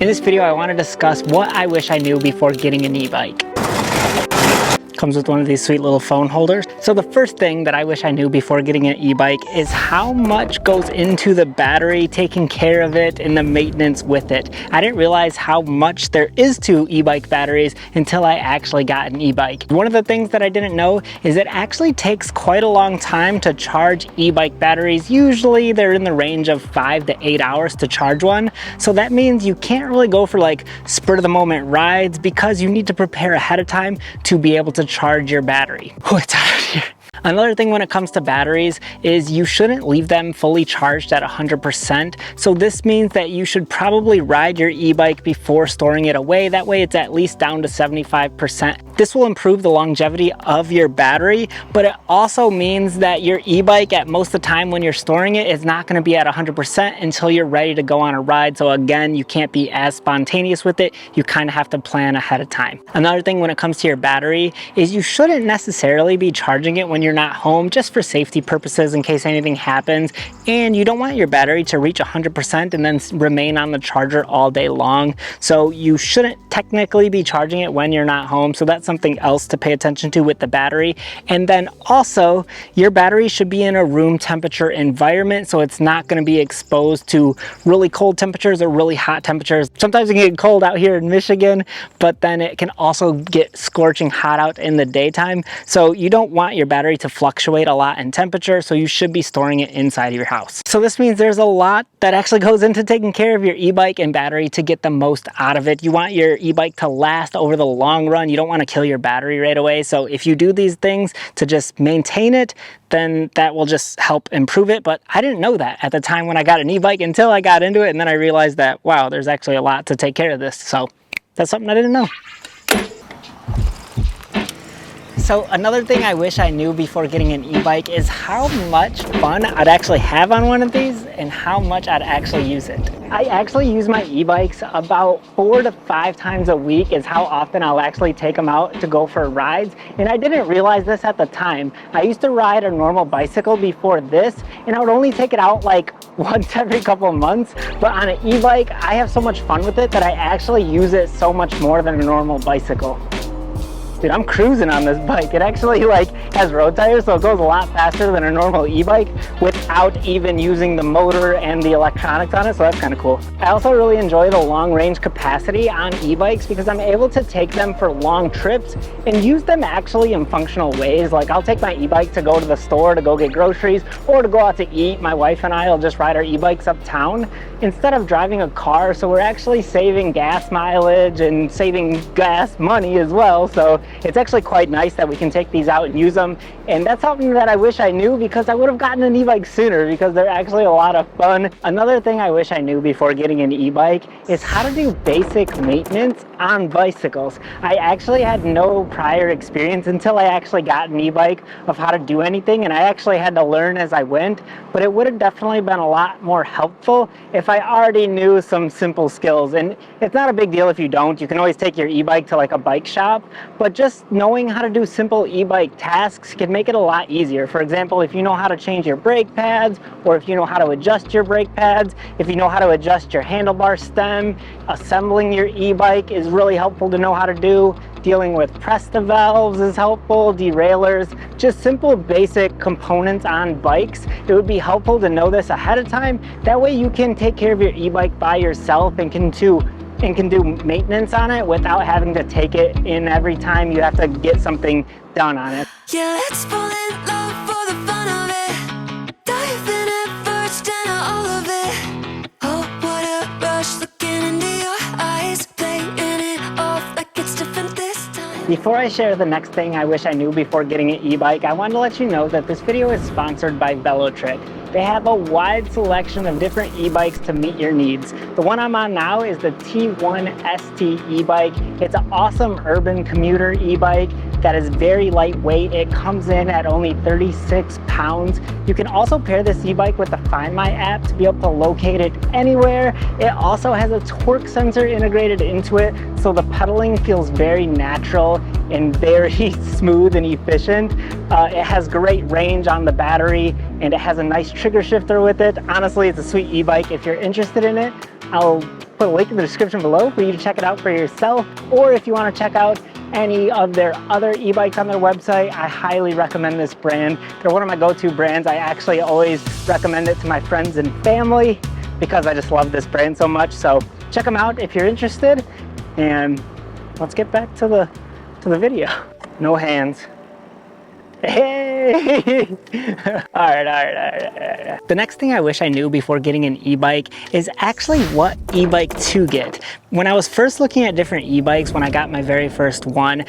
In this video, I want to discuss what I wish I knew before getting an e-bike. Comes with one of these sweet little phone holders. So the first thing that I wish I knew before getting an e-bike is how much goes into the battery, taking care of it, and the maintenance with it. I didn't realize how much there is to e-bike batteries until I actually got an e-bike. One of the things that I didn't know is it actually takes quite a long time to charge e-bike batteries. Usually they're in the range of 5 to 8 hours to charge one. So that means you can't really go for like spur of the moment rides because you need to prepare ahead of time to be able to charge your battery. Oh, it's hot here. Another thing when it comes to batteries is you shouldn't leave them fully charged at 100%. So this means that you should probably ride your e-bike before storing it away. That way it's at least down to 75%. This will improve the longevity of your battery, but it also means that your e-bike at most of the time when you're storing it is not going to be at 100% until you're ready to go on a ride. So again, you can't be as spontaneous with it. You kind of have to plan ahead of time. Another thing when it comes to your battery is you shouldn't necessarily be charging it when you're not home, just for safety purposes in case anything happens. And you don't want your battery to reach 100% and then remain on the charger all day long. So you shouldn't technically be charging it when you're not home. So that's something else to pay attention to with the battery. And then also your battery should be in a room temperature environment, so it's not going to be exposed to really cold temperatures or really hot temperatures. Sometimes it can get cold out here in Michigan, but then it can also get scorching hot out in the daytime. So you don't want your battery to fluctuate a lot in temperature, so you should be storing it inside of your house. So this means there's a lot that actually goes into taking care of your e-bike and battery to get the most out of it. You want your e-bike to last over the long run. You don't want to kill your battery right away. So if you do these things to just maintain it, then that will just help improve it. But I didn't know that at the time when I got an e-bike until I got into it, and then I realized that, wow, there's actually a lot to take care of this. So that's something I didn't know. So another thing I wish I knew before getting an e-bike is how much fun I'd actually have on one of these and how much I'd actually use it. I actually use my e-bikes about 4 to 5 times a week is how often I'll actually take them out to go for rides. And I didn't realize this at the time. I used to ride a normal bicycle before this, and I would only take it out like once every couple of months. But on an e-bike, I have so much fun with it that I actually use it so much more than a normal bicycle. Dude, I'm cruising on this bike. It actually has road tires, so it goes a lot faster than a normal e-bike without even using the motor and the electronics on it, so that's kind of cool. I also really enjoy the long range capacity on e-bikes because I'm able to take them for long trips and use them actually in functional ways. Like I'll take my e-bike to go to the store to go get groceries or to go out to eat. My wife and I will just ride our e-bikes uptown instead of driving a car, so we're actually saving gas mileage and saving gas money as well. So it's actually quite nice that we can take these out and use them. And that's something that I wish I knew because I would have gotten an e-bike sooner because they're actually a lot of fun. Another thing I wish I knew before getting an e-bike is how to do basic maintenance on bicycles. I actually had no prior experience until I actually got an e-bike of how to do anything, and I actually had to learn as I went, but it would have definitely been a lot more helpful if I already knew some simple skills. And it's not a big deal if you don't. You can always take your e-bike to like a bike shop, but just knowing how to do simple e-bike tasks can make it a lot easier. For example, if you know how to change your brake pads, or if you know how to adjust your brake pads, if you know how to adjust your handlebar stem, assembling your e-bike is really helpful to know how to do. Dealing with Presta valves is helpful, derailleurs, just simple basic components on bikes. It would be helpful to know this ahead of time. That way you can take care of your e-bike by yourself and can do maintenance on it without having to take it in every time you have to get something done on it. Yeah, let's fall in love for the fun of it. Dive in at first and all of it. Oh, what a rush looking into your eyes, playing it off like it's different this time. Before I share the next thing I wish I knew before getting an e-bike, I wanted to let you know that this video is sponsored by Velotric. They have a wide selection of different e-bikes to meet your needs. The one I'm on now is the T1 ST e-bike. It's an awesome urban commuter e-bike that is very lightweight. It comes in at only 36 pounds. You can also pair this e-bike with the Find My app to be able to locate it anywhere. It also has a torque sensor integrated into it, so the pedaling feels very natural and very smooth and efficient. It has great range on the battery, and it has a nice trigger shifter with it. Honestly, it's a sweet e-bike. If you're interested in it, I'll put a link in the description below for you to check it out for yourself, or if you want to check out any of their other e-bikes on their website, I highly recommend this brand. They're one of my go-to brands. I actually always recommend it to my friends and family because I just love this brand so much. So check them out if you're interested, and let's get back to the video. No hands. Hey! All right. The next thing I wish I knew before getting an e-bike is actually what e-bike to get. When I was first looking at different e-bikes, when I got my very first one,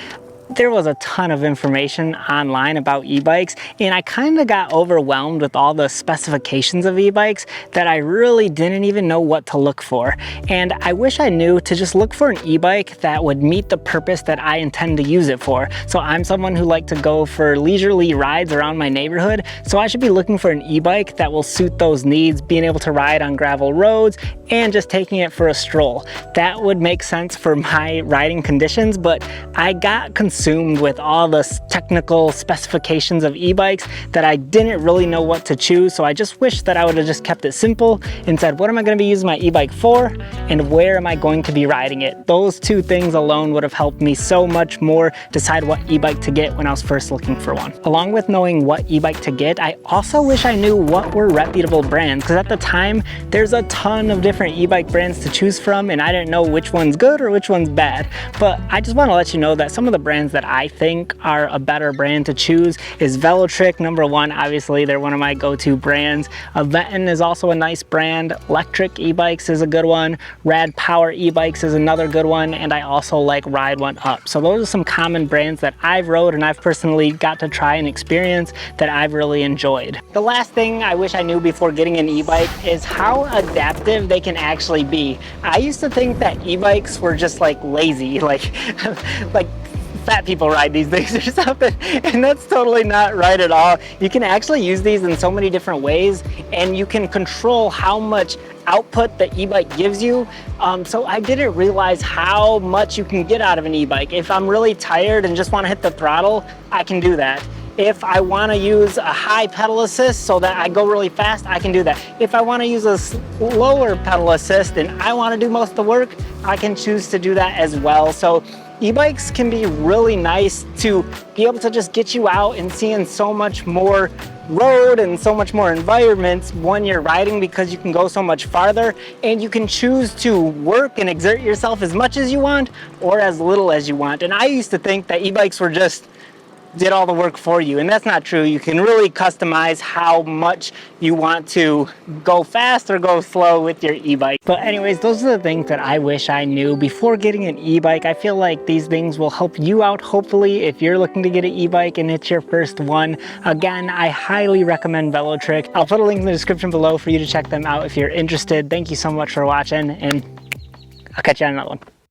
there was a ton of information online about e-bikes, and I kind of got overwhelmed with all the specifications of e-bikes that I really didn't even know what to look for. And I wish I knew to just look for an e-bike that would meet the purpose that I intend to use it for. So I'm someone who likes to go for leisurely rides around my neighborhood, so I should be looking for an e-bike that will suit those needs, being able to ride on gravel roads and just taking it for a stroll. That would make sense for my riding conditions, but I got consumed with all the technical specifications of e-bikes that I didn't really know what to choose. So I just wish that I would have just kept it simple and said, what am I going to be using my e-bike for, and where am I going to be riding it? Those two things alone would have helped me so much more decide what e-bike to get when I was first looking for one. Along with knowing what e-bike to get, I also wish I knew what were reputable brands, because at the time there's a ton of different e-bike brands to choose from, and I didn't know which one's good or which one's bad. But I just want to let you know that some of the brands that I think are a better brand to choose is Velotric, number one. Obviously, they're one of my go-to brands. Aventon is also a nice brand. Electric e-bikes is a good one. Rad Power e-bikes is another good one, and I also like Ride One Up. So those are some common brands that I've rode and I've personally got to try and experience that I've really enjoyed. The last thing I wish I knew before getting an e-bike is how adaptive they can actually be. I used to think that e-bikes were just like lazy, like fat people ride these things or something, and that's totally not right at all. You can actually use these in so many different ways, and you can control how much output the e-bike gives you. So I didn't realize how much you can get out of an e-bike. If I'm really tired and just want to hit the throttle, I can do that. If I want to use a high pedal assist so that I go really fast, I can do that. If I want to use a lower pedal assist and I want to do most of the work, I can choose to do that as well. So e-bikes can be really nice to be able to just get you out and seeing so much more road and so much more environments when you're riding, because you can go so much farther and you can choose to work and exert yourself as much as you want or as little as you want. And I used to think that e-bikes were just did all the work for you, and that's not true. You can really customize how much you want to go fast or go slow with your e-bike. But anyways, those are the things that I wish I knew before getting an e-bike. I feel like these things will help you out, hopefully, if you're looking to get an e-bike and it's your first one. Again, I highly recommend Velotric. I'll put a link in the description below for you to check them out if you're interested. Thank you so much for watching, and I'll catch you on another one.